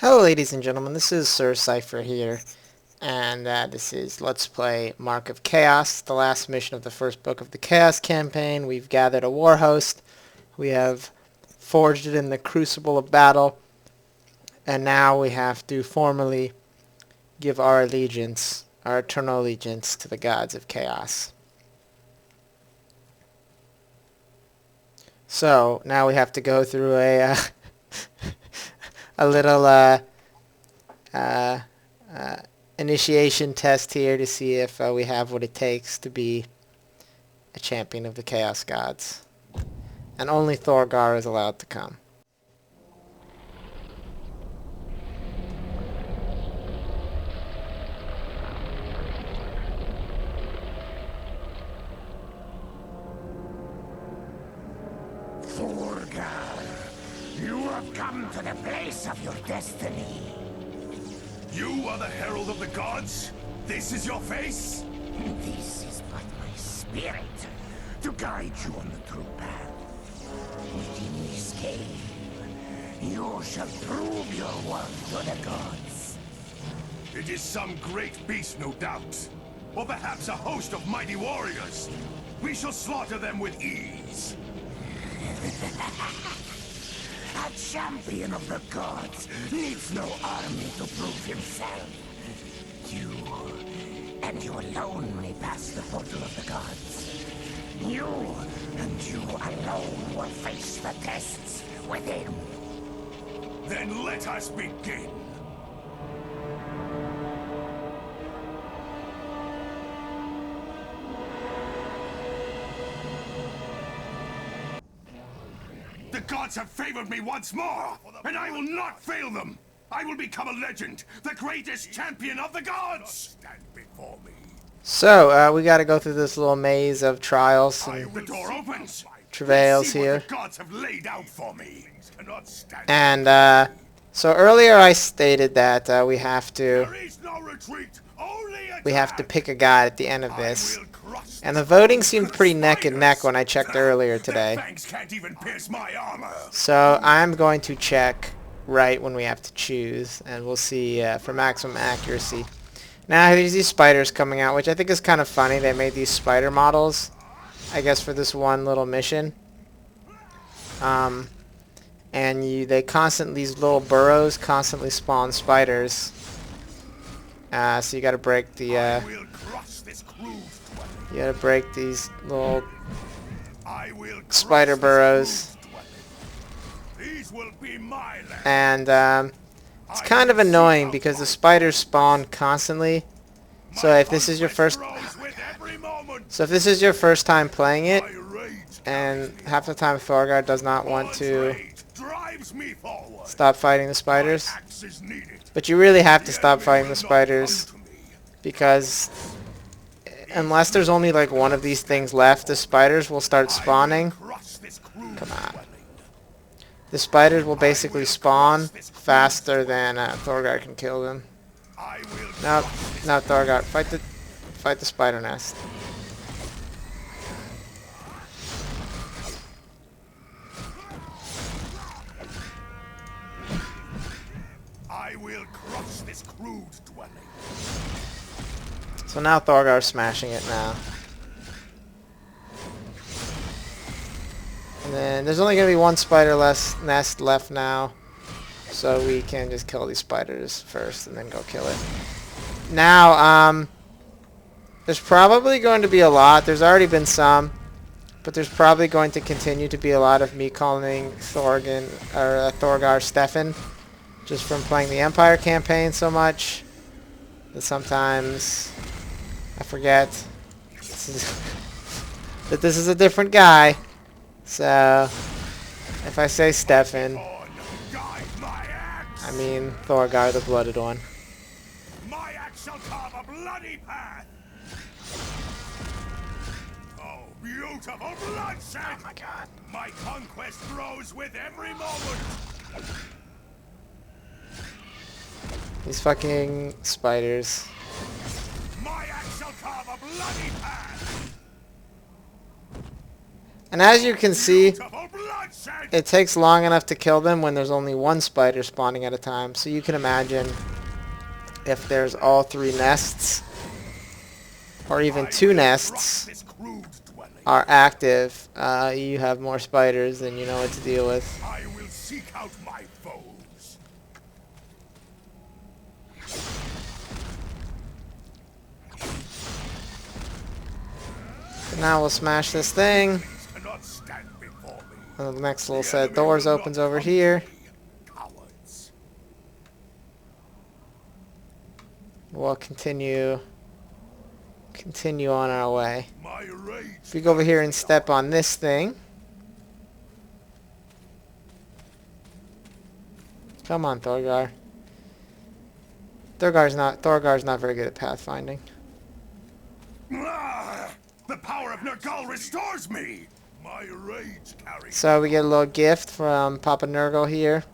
Hello ladies and gentlemen, this is Sir Cypher here, and this is Let's Play Mark of Chaos, the last mission of the first book of the Chaos campaign. We've gathered a war host, we have forged it in the crucible of battle, and now we have to formally give our allegiance, our eternal allegiance to the gods of chaos. So, now we have to go through a a little initiation test here to see if we have what it takes to be a champion of the Chaos Gods. And only Thorgar is allowed to come. Thorgar, you have come to the place of your destiny. You are the herald of the gods? This is your face? This is but my spirit to guide you on the true path. Within this cave, you shall prove your worth to the gods. It is some great beast, no doubt. Or perhaps a host of mighty warriors. We shall slaughter them with ease. A champion of the gods needs no army to prove himself. You, and you alone may pass the portal of the gods. You, and you alone will face the tests within. Then let us begin. The gods have favored me once more, and I will not fail them. I will become a legend, the greatest champion of the gods. Stand before me. So, we gotta go through this little maze of trials and The door opens. travails See what here. the gods have laid out for me. And, so earlier I stated that we have to There is no retreat, only pick a god at the end of this. And the voting seemed pretty neck and neck when I checked earlier today. Fangs can't even pierce my armor. So I'm going to check right when we have to choose, and we'll see for maximum accuracy. Now there's these spiders coming out, which I think is kind of funny. They made these spider models, I guess, for this one little mission. And these little burrows constantly spawn spiders. So you gotta break the you gotta break these little spider burrows. These will be my land. And it's kind of annoying because the spiders spawn constantly. So if this is your first time playing it, and half the time Thorgar does not want to stop fighting the spiders, but you really have to stop fighting the spiders, because unless there's only like one of these things left, the spiders will start spawning. Come on. The spiders will basically spawn faster than Thorgar can kill them. No, Thorgar, fight the spider nest. I will crush this crude dwelling. So now Thorgar's smashing it now. And then there's only going to be one spider nest left now. So we can just kill these spiders first and then go kill it. Now, there's probably going to be a lot. There's already been some. But there's probably going to continue to be a lot of me calling Thorgar Stefan. Just from playing the Empire campaign so much that sometimes I forget that this is a different guy. So if I say Stefan, I mean Thorgar, the blooded one. My axe shall carve a bloody path. Oh, beautiful bloodshed! Oh my god. My conquest grows with every moment. These fucking spiders. My axe shall carve a bloody path. And as you can see, Beautiful bloodshed! it takes long enough to kill them when there's only one spider spawning at a time. So you can imagine if there's all 3 nests, or even 2 nests are active, you have more spiders than you know what to deal with. I will seek out my foes. So now we'll smash this thing. Cannot stand before me. And the next little set of doors opens over here. Cowards. We'll continue on our way. My rage. If we go over here and step on this thing. Come on, Thorgar. Thorgar's not very good at pathfinding. The power of nurgle restores me. My rage carries. So we get a little gift from Papa Nurgle here.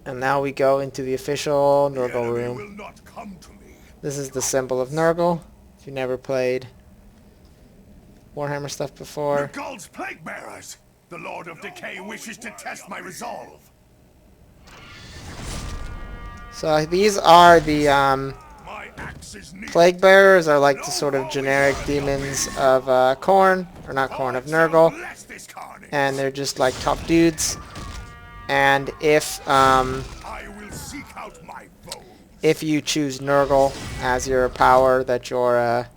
And now we go into the official Nurgle room. Will not come to me. This is the symbol of Nurgle. If you never played Warhammer stuff before. Nurgle's plague bearers. The Lord of Decay wishes to test my resolve. So these are the My axe is near. plague bearers, are like the sort of generic demons of Khorne, or not Khorne, of Nurgle. Bless this carnage. And they're just like tough dudes. And if I will seek out my foes. if you choose Nurgle as your power that you're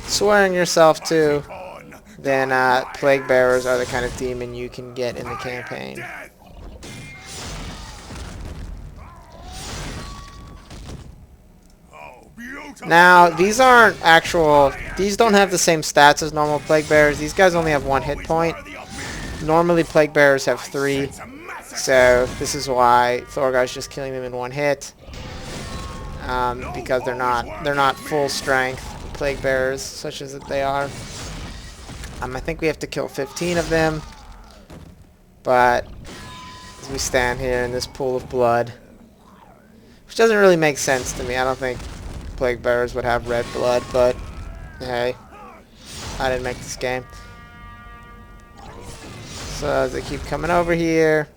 swearing yourself to, then plague bearers are the kind of demon you can get in the campaign. Death. Oh, beautiful. Now these aren't actual. These don't have the same stats as normal plague bearers. These guys only have 1 hit point. Worthy of me. Normally plague bearers have 3. It's a massacre. So this is why Thorgar's just killing them in 1 hit, because they're not full strength plague bearers such as they are. I think we have to kill 15 of them, but as we stand here in this pool of blood, which doesn't really make sense to me. I don't think plague bearers would have red blood, but hey, I didn't make this game. So as they keep coming over here,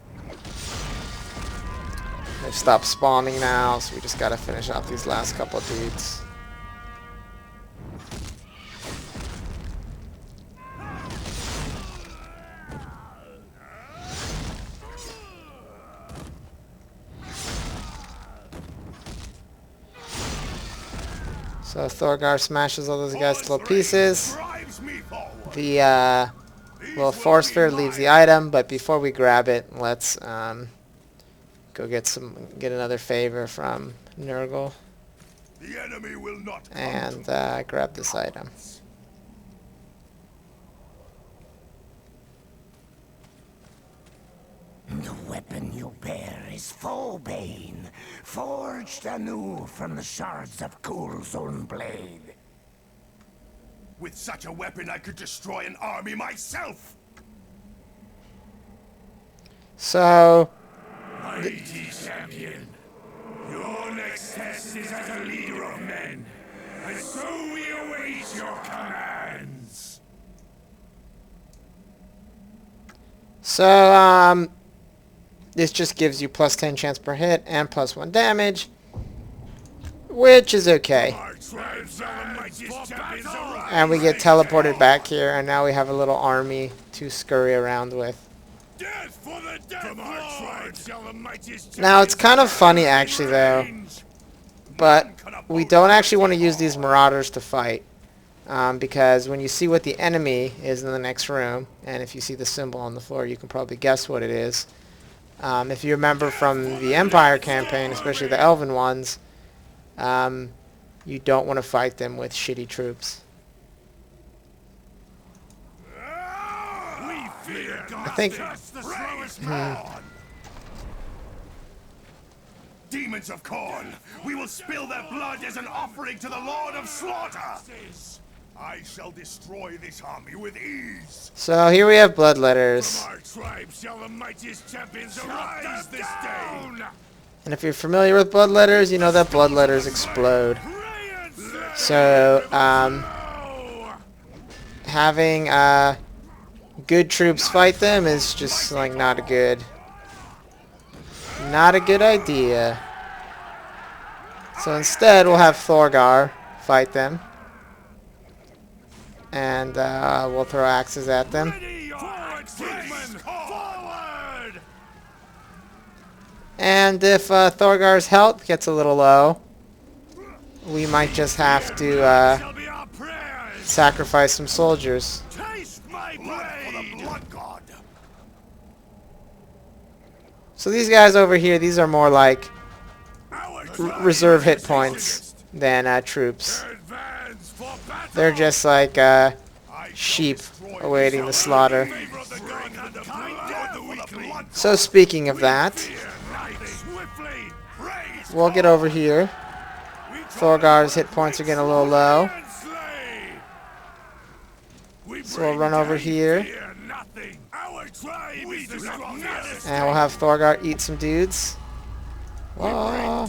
they've stopped spawning now, so we just gotta finish off these last couple of dudes. So Thorgar smashes all those guys to little pieces. Drives me forward. The little force sphere leaves the item, but before we grab it, let's go get another favor from Nurgle The enemy will not come and to me. grab this item. The weapon you bear is Foebane, forged anew from the shards of Ghoul's own blade. With such a weapon, I could destroy an army myself. So Mighty champion, your next test is as a leader of men, and so we await your commands. this just gives you plus 10 chance per hit and plus 1 damage, which is okay. Our tribes are the mightiest champions around. And we get teleported back here, and now we have a little army to scurry around with. Death for the Death From our tribes shall the mightiest Now it's kind of champions funny actually though, reigns. but we don't actually want to use these marauders to fight. Because when you see what the enemy is in the next room, and if you see the symbol on the floor, you can probably guess what it is. If you remember from the Empire campaign, especially the Elven ones, you don't want to fight them with shitty troops. We fear I think Just the slowest pawn. Demons of Khorne, we will spill their blood as an offering to the Lord of Slaughter. I shall destroy this army with ease. so. Here we have bloodletters, Our tribes shall the mightiest champions arise this day. and if you're familiar with bloodletters, you know that bloodletters explode. So having good troops fight them is just like not a good idea. So instead we'll have Thorgar fight them. And we'll throw axes at them. And if Thorgar's health gets a little low, we might just have to sacrifice some soldiers. So these guys over here, these are more like reserve hit points than troops. They're just like sheep awaiting the slaughter. So speaking of that, we'll get over here. Thorgar's hit points are getting a little low. So we'll run over here. And we'll have Thorgar eat some dudes. Whoa.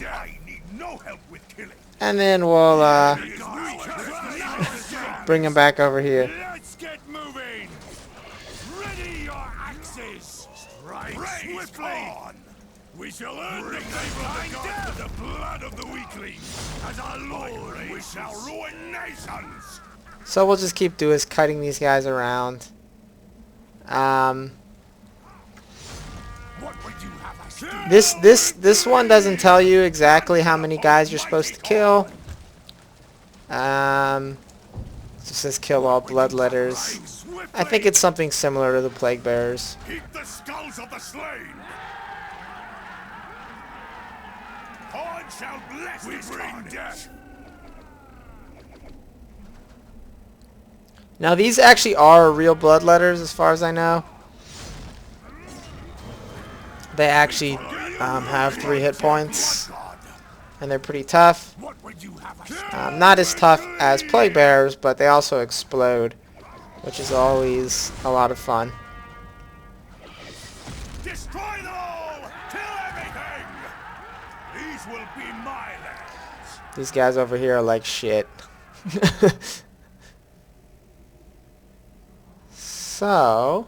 And then we'll bring him back over here. Let's get moving. Ready your axes. Strike swiftly. We shall earn the favor of the gods with the blood of the weakling. As our Lord, we shall ruin nations. So we'll just keep doing is cutting these guys around. This one doesn't tell you exactly how many guys you're supposed to kill. It just says kill all bloodletters. I think it's something similar to the plague bearers. Eat the skulls of the slain. God shall bless this carnage. Now these actually are real bloodletters as far as I know. They actually have 3 hit points. And they're pretty tough. Not as tough as plague bearers, but they also explode, which is always a lot of fun. Destroy them all! Kill everything! These will be my lands. These guys over here are like shit. So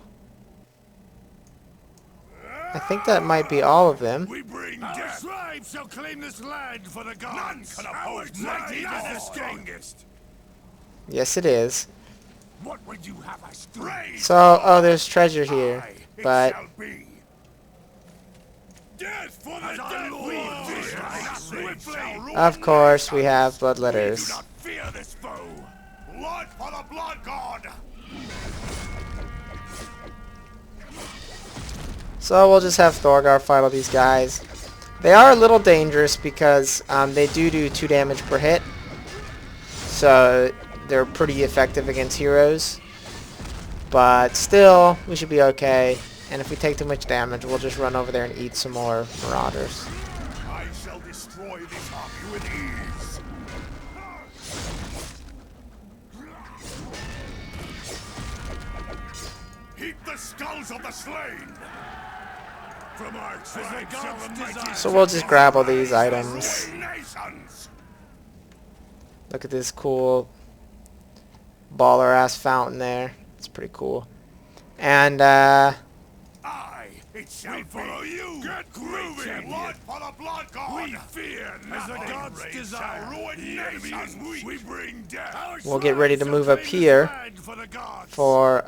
I think that might be all of them. We bring death. Our tribes shall claim this land for the gods. None can oppose mighty is the strongest. Yes, it is. What would you have us do? So, oh, there's treasure here, but death for the dead. Of course, we have bloodletters. Do not fear this foe. Blood for the blood god. So we'll just have Thorgar fight all these guys. They are a little dangerous because they do 2 damage per hit. So they're pretty effective against heroes. But still, we should be okay. And if we take too much damage, we'll just run over there and eat some more marauders. I shall destroy this army with ease. Heap the skulls of the slain. From our tribes, so we'll just grab all these items. Look at this cool baller ass fountain there. It's pretty cool. And it shall follow you. Get moving. Blood for the blood god. We fear as the gods desire. Ruin nations. We bring death. We'll get ready to move up here for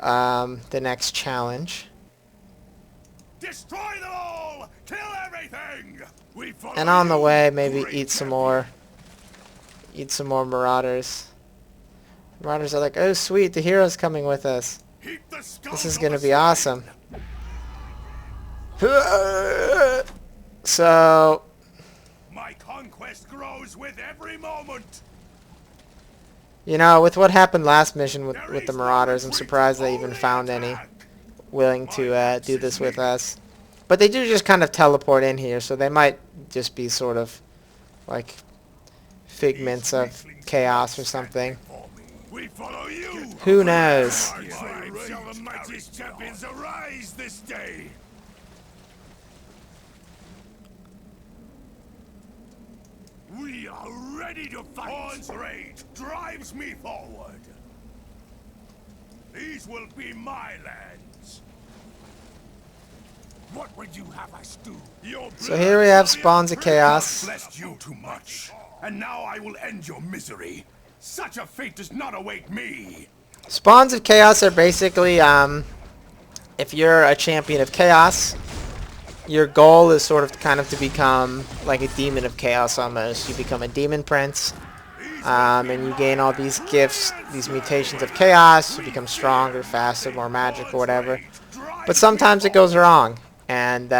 the next challenge. Destroy them all. Kill everything. And on the way, maybe eat some more marauders. Marauders are like, oh sweet, the hero's coming with us. This is gonna be awesome. So my conquest grows with every moment. You know, with what happened last mission with the marauders, I'm surprised they even found any willing to do this with us. But they do just kind of teleport in here, so they might just be sort of like figments of chaos or something. Who knows? Shall the mightiest champions arise this day? We are ready to fight. Horn's rage drives me forward. These will be my lands. What would you have us do? So here we have spawns of chaos. Blessed you too much, and now I will end your misery. Such a fate does not await me. Spawns of chaos are basically, if you're a champion of chaos, your goal is sort of kind of to become like a demon of chaos almost. You become a demon prince, and you gain all these gifts, these mutations of chaos. You become stronger, faster, more magic, or whatever. But sometimes it goes wrong, and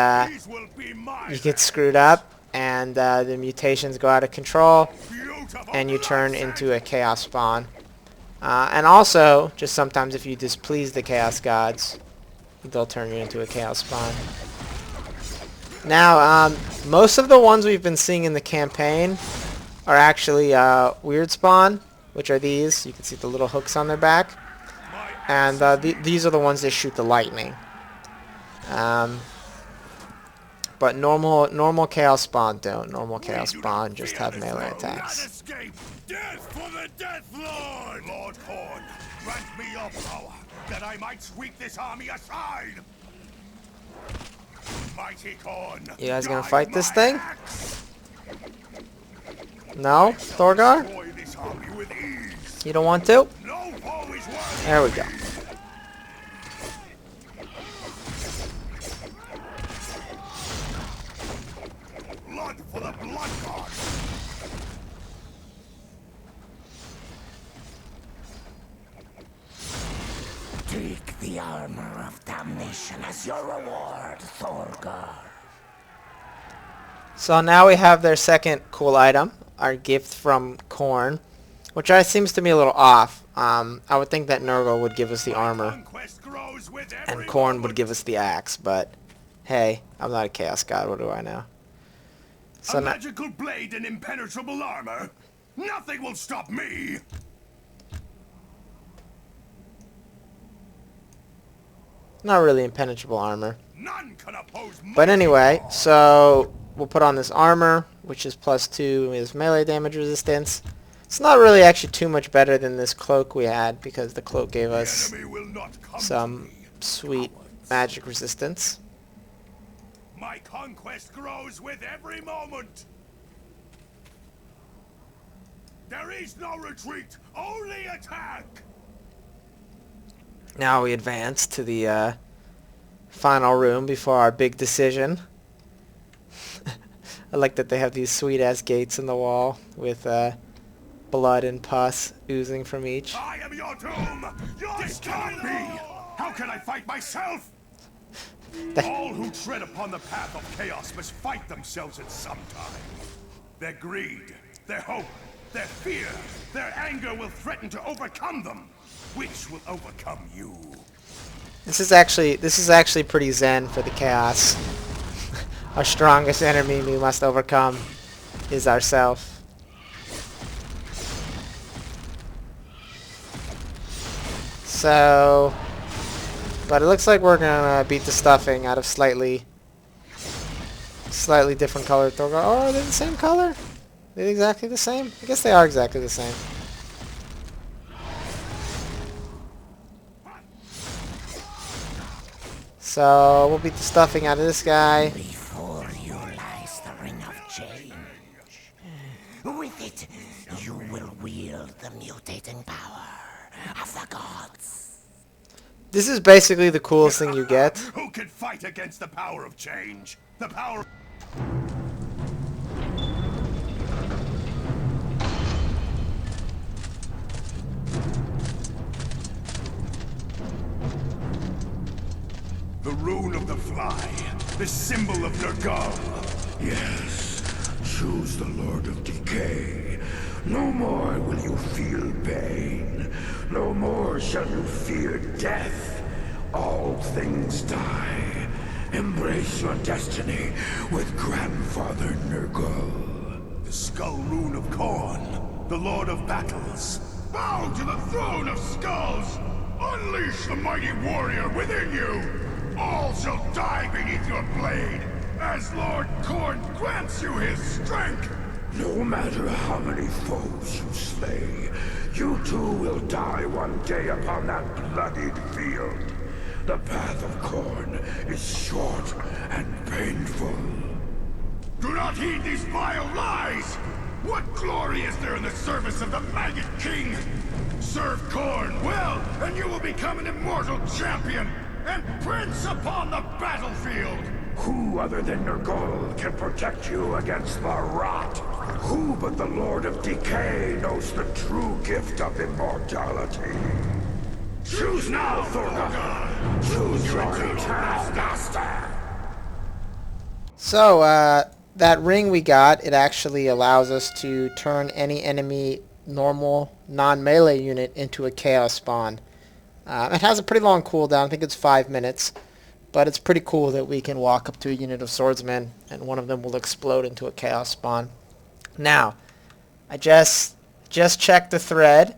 you get screwed up, and the mutations go out of control, and you turn into a chaos spawn. And also, just sometimes if you displease the chaos gods, they'll turn you into a chaos spawn. Now, most of the ones we've been seeing in the campaign are actually weird spawn, which are these. You can see the little hooks on their back. And these are the ones that shoot the lightning. But normal chaos spawn don't. Normal chaos spawn just have melee attacks. Death for the Death Lord! Lord Korn, grant me your power, that I might sweep this army aside! Mighty Korn, You guys gonna fight this thing? No? Thorgar? You don't want to? There we go. Blood for the Blood God! Take the armor of damnation as your reward, Thorgar. So now we have their second cool item, our gift from Korn, which seems to me a little off. I would think that nurgle would give us the armor, and Korn would give us the axe, but hey, I'm not a chaos god, what do I know? So a magical blade and impenetrable armor? Nothing will stop me! Not really impenetrable armor. None can oppose But anyway, so we'll put on this armor, which is +2 with melee damage resistance. It's not really actually too much better than this cloak we had, because the cloak gave us some sweet magic resistance. My conquest grows with every moment. There is no retreat, only attack. Now we advance to the final room before our big decision. I like that they have these sweet-ass gates in the wall with blood and pus oozing from each. I am your doom! This cannot be! How can I fight myself? All who tread upon the path of chaos must fight themselves at some time. Their greed, their hope, their fear, their anger will threaten to overcome them. Which will overcome you? This is actually pretty zen for the chaos. Our strongest enemy we must overcome is ourself. So, but it looks like we're gonna beat the stuffing out of slightly different colored Thorgar. Oh, are they the same color? Are they exactly the same? I guess they are exactly the same. So we'll beat the stuffing out of this guy. Before you lies the ring of change. With it, you will wield the mutating power of the gods. This is basically the coolest thing you get. Who can fight against the power of change? The power... The rune of the fly, the symbol of nurgle. Yes, choose the Lord of Decay. No more will you feel pain. No more shall you fear death. All things die. Embrace your destiny with Grandfather Nurgle. The skull rune of Korn, the Lord of Battles. Bow to the throne of skulls! Unleash the mighty warrior within you! All shall die beneath your blade, as Lord Korn grants you his strength! No matter how many foes you slay, you too will die one day upon that bloodied field. The path of Khorne is short and painful. Do not heed these vile lies! What glory is there in the service of the Maggot King? Serve Khorne well, and you will become an immortal champion and prince upon the battlefield! Who other than nurgle can protect you against the rot? Who but the Lord of Decay knows the true gift of immortality? Choose now, Thorgar! Choose your eternal master! So, that ring we got, it actually allows us to turn any enemy normal non-melee unit into a chaos spawn. It has a pretty long cooldown, I think it's 5 minutes, but it's pretty cool that we can walk up to a unit of swordsmen and one of them will explode into a chaos spawn. Now, I just checked the thread.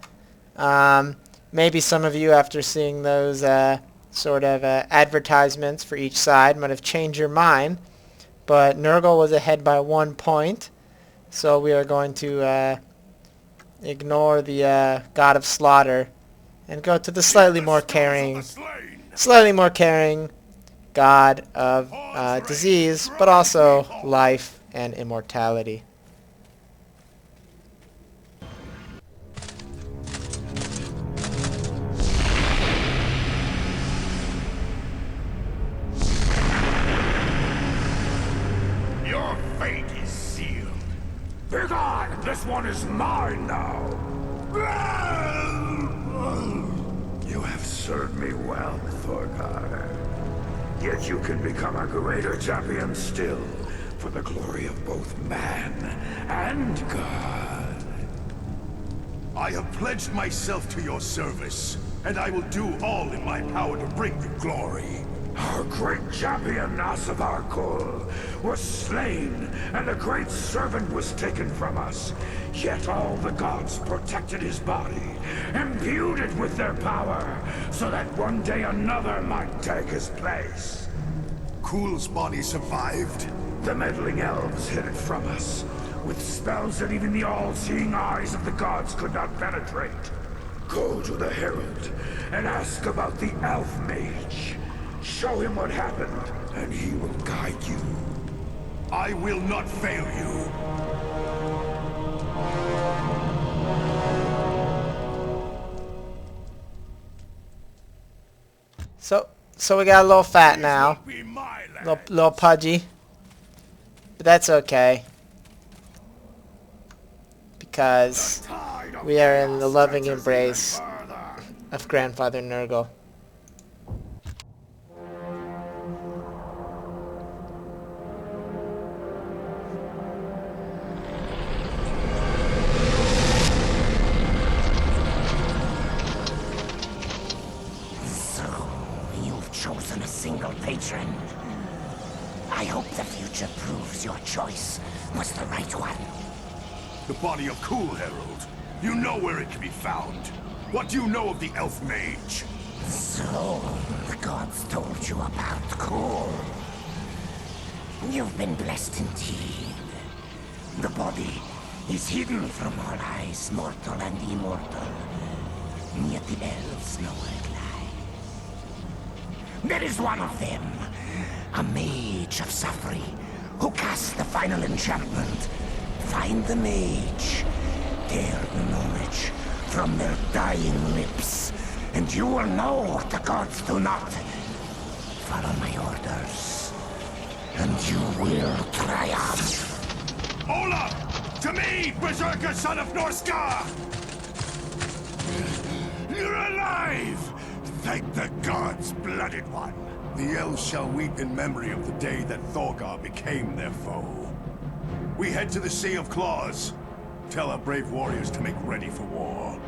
Maybe some of you, after seeing those advertisements for each side, might have changed your mind. But Nurgle was ahead by 1 point, so we are going to ignore the God of Slaughter and go to the slightly more caring God of Disease, but also life and immortality. Your fate is sealed. Begone! This one is mine now! You have served me well, Thorgar. Yet you can become a greater champion still, for the glory of both man and God. I have pledged myself to your service, and I will do all in my power to bring you glory. Our great champion, Asavar Kul, was slain, and a great servant was taken from us. Yet all the gods protected his body, imbued it with their power, so that one day another might take his place. Kul's body survived? The meddling elves hid it from us, with spells that even the all-seeing eyes of the gods could not penetrate. Go to the Herald, and ask about the Elf Mage. Show him what happened, and he will guide you. I will not fail you. So we got a little fat now, little pudgy, but that's okay, because we are in the loving embrace of Grandfather Nurgle. Chosen a single patron. I hope the future proves your choice was the right one. The body of Kul, Herald. You know where it can be found. What do you know of the Elf Mage? So, the gods told you about Kul. You've been blessed indeed. The body is hidden from all eyes, mortal and immortal. Yet the elves know where it lies. There is one of them, a mage of Safri, who casts the final enchantment. Find the mage, tear the knowledge from their dying lips, and you will know what the gods do not. Follow my orders, and you will triumph. Ola! To me, Berserker son of Norska! You're alive! Thank the gods, blooded one. The elves shall weep in memory of the day that Thorgar became their foe. We head to the Sea of Claws. Tell our brave warriors to make ready for war.